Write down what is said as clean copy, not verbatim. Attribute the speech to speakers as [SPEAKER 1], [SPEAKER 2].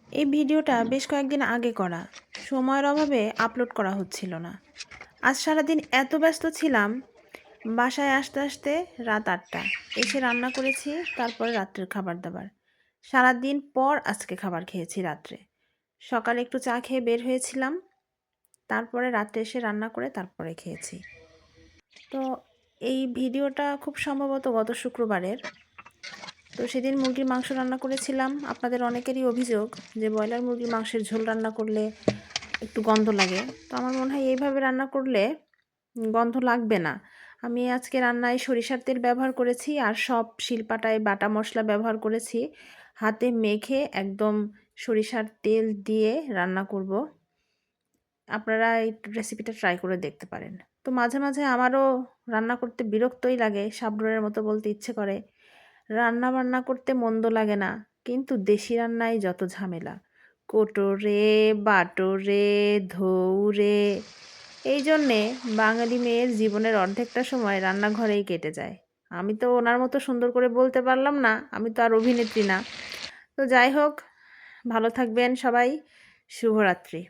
[SPEAKER 1] এই ভিডিওটা বেশ কয়েকদিন আগে করা, সময়ের অভাবে আপলোড করা হচ্ছিল না। আজ সারাদিন এত ব্যস্ত ছিলাম, বাসায় আসতে আসতে রাত 8টা। এসে রান্না করেছি, তারপরে রাত্রের খাবার দাবার। সারাদিন পর আজকে খাবার খেয়েছি রাত্রে। সকালে একটু চা খেয়ে বের হয়েছিলাম, তারপরে রাত্রে এসে রান্না করে তারপরে খেয়েছি। তো এই ভিডিওটা খুব সম্ভবত গত শুক্রবারের। তো সেদিন মুরগির মাংস রান্না করেছিলাম। আপনাদের অনেকেরই অভিযোগ যে ব্রয়লার মুরগির মাংসের ঝোল রান্না করলে একটু গন্ধ লাগে। তো আমার মনে হয় এইভাবে রান্না করলে গন্ধ লাগবে না। আমি আজকে রান্নায় সরিষার তেল ব্যবহার করেছি আর সব শিলপাটায় বাটা মশলা ব্যবহার করেছি। হাতে মেখে একদম সরিষার তেল দিয়ে রান্না করব। আপনারা এই রেসিপিটা ট্রাই করে দেখতে পারেন। তো মাঝে মাঝে আমারও রান্না করতে বিরক্তই লাগে, শাবনুরের মতো বলতে ইচ্ছে করে। রান্না বান্না করতে মন্দ লাগে না, কিন্তু দেশি রান্নায় যত ঝামেলা। কোটোরে, বাটোরে, ধৌরে, এই জন্যে বাঙালি মেয়ের জীবনের অর্ধেকটা সময় রান্নাঘরেই কেটে যায়। আমি তো ওনার মতো সুন্দর করে বলতে পারলাম না, আমি তো আর অভিনেত্রী না। তো যাই হোক, ভালো থাকবেন সবাই। শুভরাত্রি।